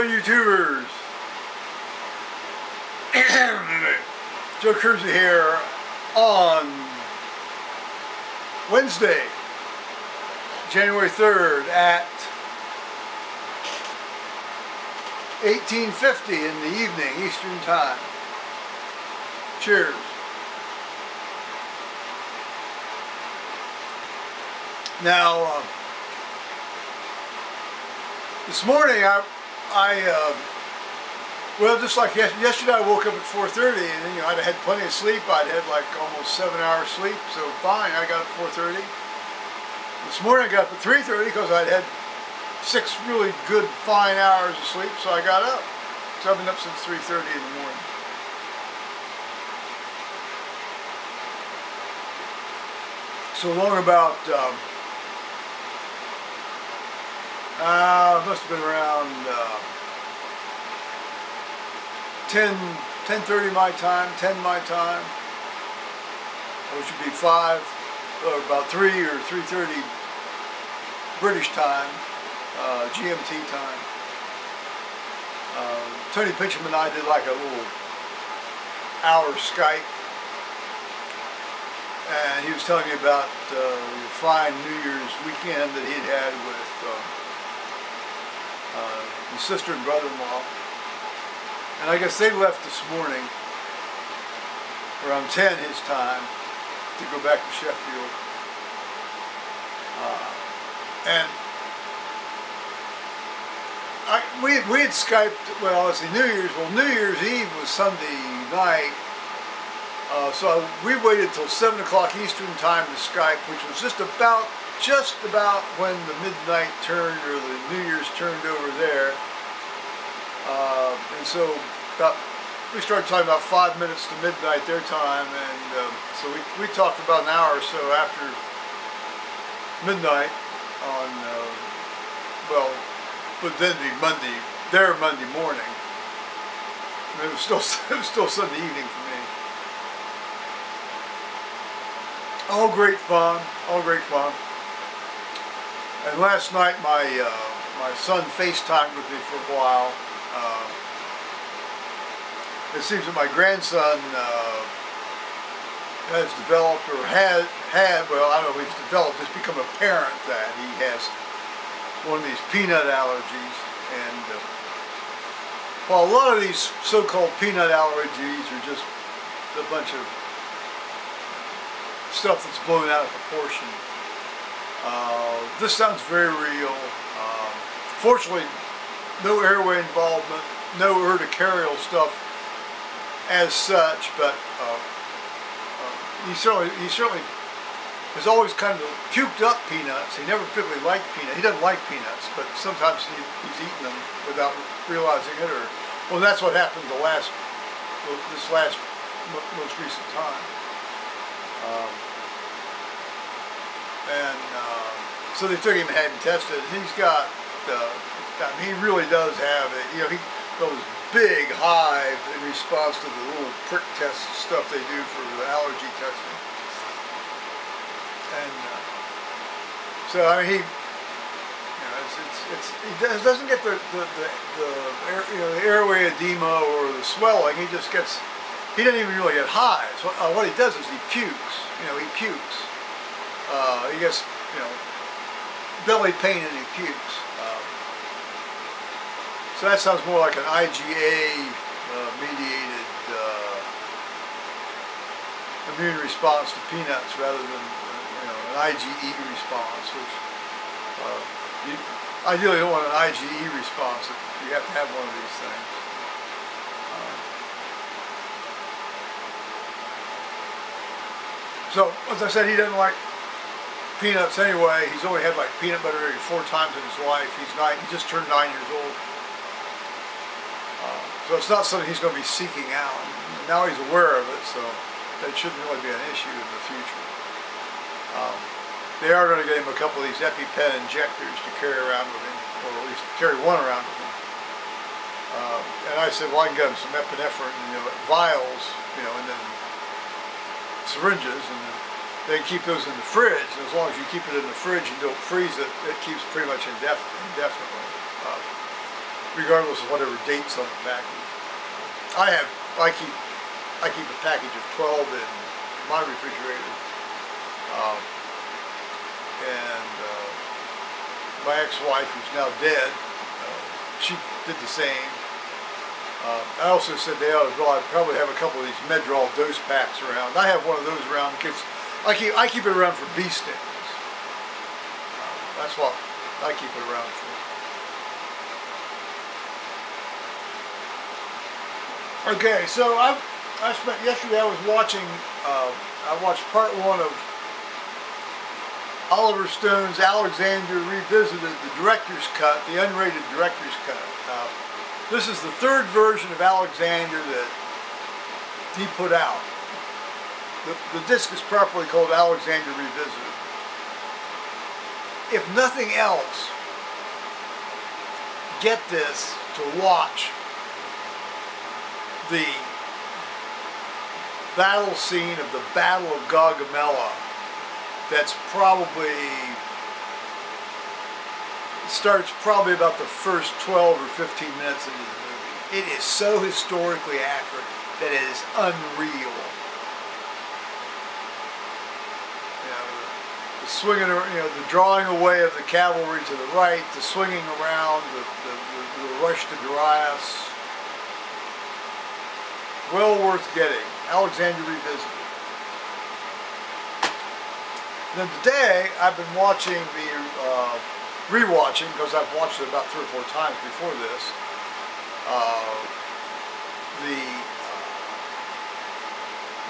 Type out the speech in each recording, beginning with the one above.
Hello YouTubers! Joe Kersey here on Wednesday, January 3rd at 18:50 in the evening, Eastern Time. Cheers. Now, this morning well, just like yesterday, I woke up at 4:30, and then, I'd had plenty of sleep. I'd had like almost 7 hours sleep, so fine. I got up at 4:30. This morning I got up at 3:30 because I'd had 6 really good, fine hours of sleep, so I got up. So I've been up since 3:30 in the morning. So along about, must have been around 10:30 my time, 10 my time, which would be 5, or about 3 or 3:30 British time, GMT time. Tony Pitcham and I did like a little hour Skype, and he was telling me about the fine New Year's weekend that he'd had with his sister and brother-in-law. And I guess they left this morning around 10 his time to go back to Sheffield. And we had Skyped, well, let's see, New Year's Eve was Sunday night. So we waited till 7 o'clock Eastern time to Skype, which was just about when the midnight turned, or the New Year's turned over there. And so we started talking about 5 minutes to midnight their time, and so we talked about an hour or so after midnight on, well, but then it'd be their Monday morning. And it was still Sunday evening for me. All great fun, all great fun. And last night my son FaceTimed with me for a while. It seems that my grandson has developed, or had, well, I don't know if he's developed, it's become apparent that he has one of these peanut allergies. And while a lot of these so-called peanut allergies are just a bunch of stuff that's blown out of proportion, this sounds very real. Fortunately, no airway involvement, no urticarial stuff as such, but he certainly has always kind of puked up peanuts. He never particularly liked peanuts. He doesn't like peanuts, but sometimes he's eaten them without realizing it. Or, well, that's what happened this last most recent time. So they took him and had him tested. He's got, I mean, he really does have it. He goes big hive in response to the little prick test stuff they do for the allergy testing. And so I mean, he doesn't get the airway edema or the swelling. He just gets, he doesn't even really get hives. What he does is he pukes. He pukes. He gets, belly pain and he pukes. So that sounds more like an IgA mediated immune response to peanuts rather than an IgE response, which you ideally don't want an IgE response if you have to have one of these things. So, as I said, he doesn't like peanuts anyway. He's only had like peanut butter maybe 4 times in his life. He just turned 9 years old. So it's not something he's going to be seeking out. Now he's aware of it, so that shouldn't really be an issue in the future. They are going to get him a couple of these EpiPen injectors to carry around with him, or at least carry one around with him. And I said, well, I can get him some epinephrine, vials, and then syringes, and then they can keep those in the fridge. And as long as you keep it in the fridge and don't freeze it, it keeps pretty much indefinitely. regardless of whatever date's on the package. I keep a package of 12 in my refrigerator, and my ex-wife, who's now dead, she did the same. I also said they ought to probably have a couple of these Medrol dose packs around. I have one of those around because I keep it around for bee stings. That's what I keep it around for. Okay, so I spent yesterday. I was watching. I watched part 1 of Oliver Stone's Alexander Revisited, the director's cut, the unrated director's cut. This is the 3rd version of Alexander that he put out. The disc is properly called Alexander Revisited. If nothing else, get this to watch the battle scene of the Battle of Gaugamela. That's probably, starts probably about the first 12 or 15 minutes into the movie. It is so historically accurate that it is unreal. The swinging, the drawing away of the cavalry to the right, the swinging around, the rush to Darius. Well worth getting. Alexander Revisited. Then today, I've been watching rewatching, because I've watched it about 3 or 4 times before this, the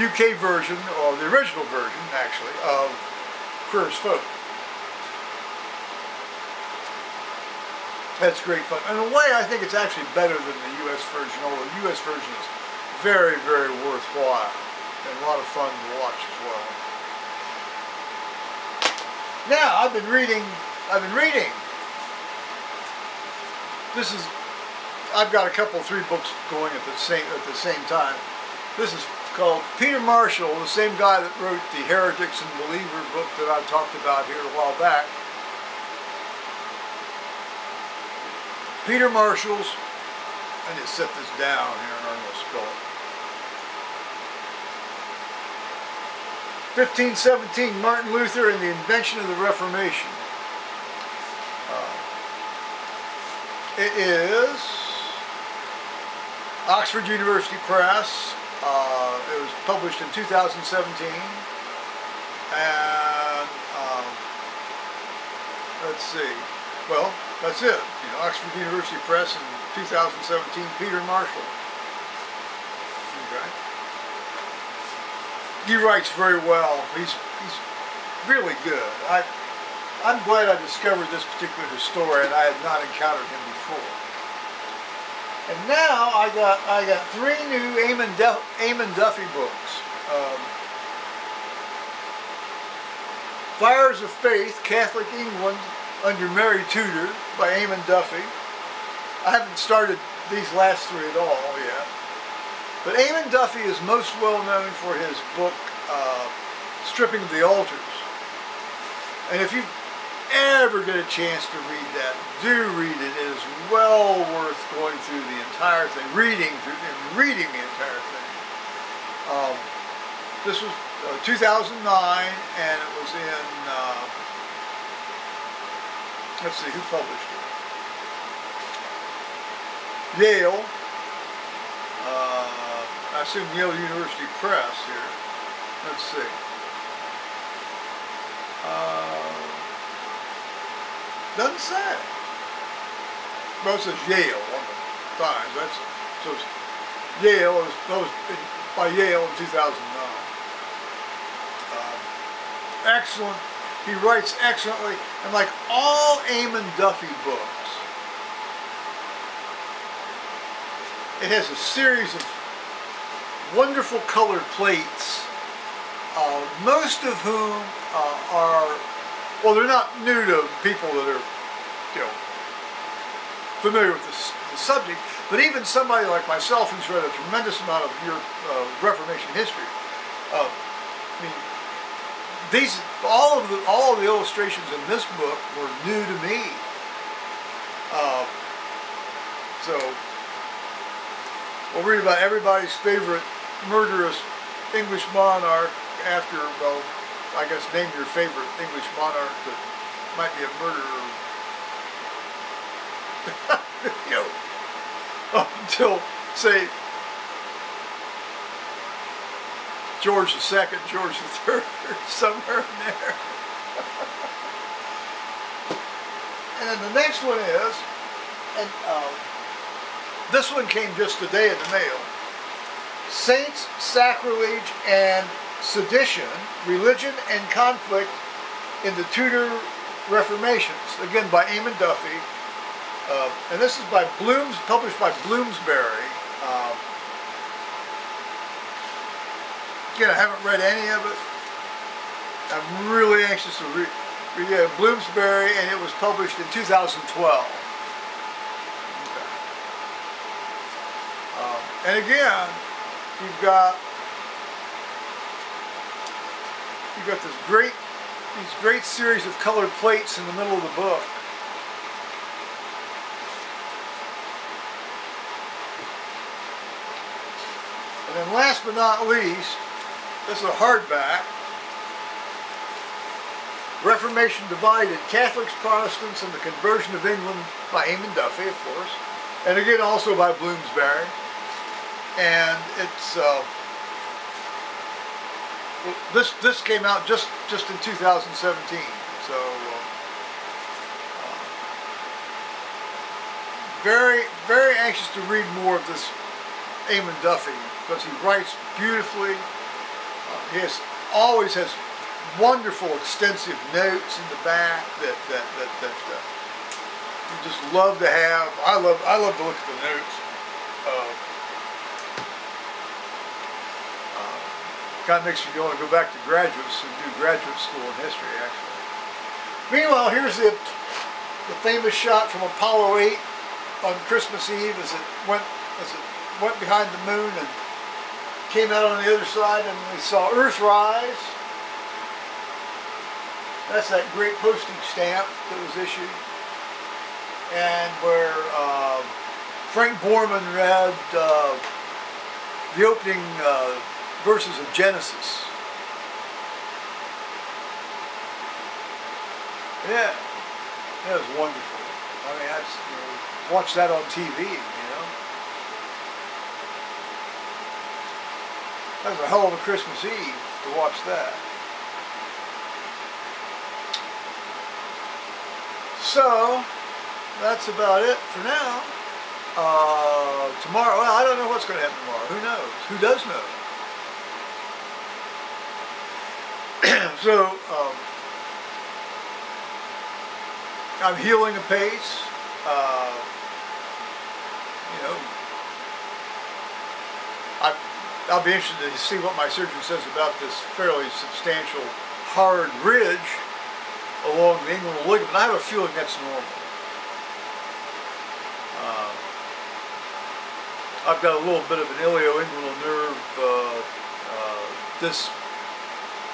UK version, or the original version, actually, of Queer as Folk. That's great fun. In a way, I think it's actually better than the US version, although the US version is very, very worthwhile and a lot of fun to watch as well. Now, I've been reading. I've got a couple, 3 books going at the same time. This is called Peter Marshall, the same guy that wrote the Heretics and Believer book that I talked about here a while back. Peter Marshall's, I need to set this down here and I'm going to spill it. 1517, Martin Luther and the Invention of the Reformation. It is Oxford University Press. It was published in 2017. And let's see. Well, that's it. Oxford University Press in 2017. Peter Marshall. Okay. He writes very well. He's really good. I'm glad I discovered this particular historian. I had not encountered him before. And now I got 3 new Eamon Duffy books. Fires of Faith, Catholic England under Mary Tudor by Eamon Duffy. I haven't started these last 3 at all yet. But Eamon Duffy is most well known for his book, Stripping of the Altars. And if you ever get a chance to read that, do read it. It is well worth going through the entire thing, reading the entire thing. This was 2009, and it was in, let's see, who published it? Yale. I assume Yale University Press here. Let's see. Doesn't say. Well, it says Yale on the Times. So it's Yale. That was by Yale in 2009. Excellent. He writes excellently, and like all Eamon Duffy books, it has a series of wonderful colored plates, most of whom are, well, they're not new to people that are, familiar with the subject, but even somebody like myself who's read a tremendous amount of Reformation history. I mean, all of the illustrations in this book were new to me. So we'll read about everybody's favorite murderous English monarch after, well, I guess name your favorite English monarch that might be a murderer. You know, up until, say, George II, George III, somewhere in there. And then the next one is, and this one came just today in the mail, Saints, Sacrilege, and Sedition, Religion and Conflict in the Tudor Reformations. Again, by Eamon Duffy. And this is by published by Bloomsbury. Again, I haven't read any of it. I'm really anxious to read Bloomsbury, and it was published in 2012. Okay. And again, you've got these great series of colored plates in the middle of the book. And then last but not least, this is a hardback. Reformation Divided, Catholics, Protestants, and the Conversion of England by Eamon Duffy, of course. And again, also by Bloomsbury. And it's, this came out just in 2017. So, very, very anxious to read more of this Eamon Duffy, because he writes beautifully. He always has wonderful, extensive notes in the back that you just love to have. I love to look at the notes. Kind of makes me want to go back to graduates and do graduate school in history, actually. Meanwhile, here's the famous shot from Apollo 8 on Christmas Eve as it went behind the moon and came out on the other side, and we saw Earth rise. That's that great postage stamp that was issued, and where Frank Borman read the opening verses of Genesis. Yeah, that was wonderful. I mean, I watched that on TV, you know. That was a hell of a Christmas Eve to watch that. So, that's about it for now. Tomorrow, well, I don't know what's going to happen tomorrow. Who knows? Who does know? So, I'm healing apace. You know, I'll be interested to see what my surgeon says about this fairly substantial hard ridge along the inguinal ligament. I have a feeling that's normal. I've got a little bit of an ilioinguinal nerve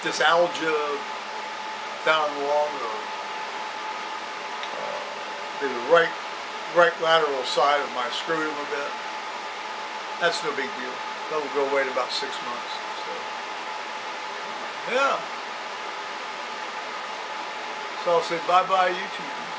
dysalgia found along the right lateral side of my scrotum a bit. That's no big deal. That will go away in about 6 months. So, yeah. So I'll say bye-bye, YouTube.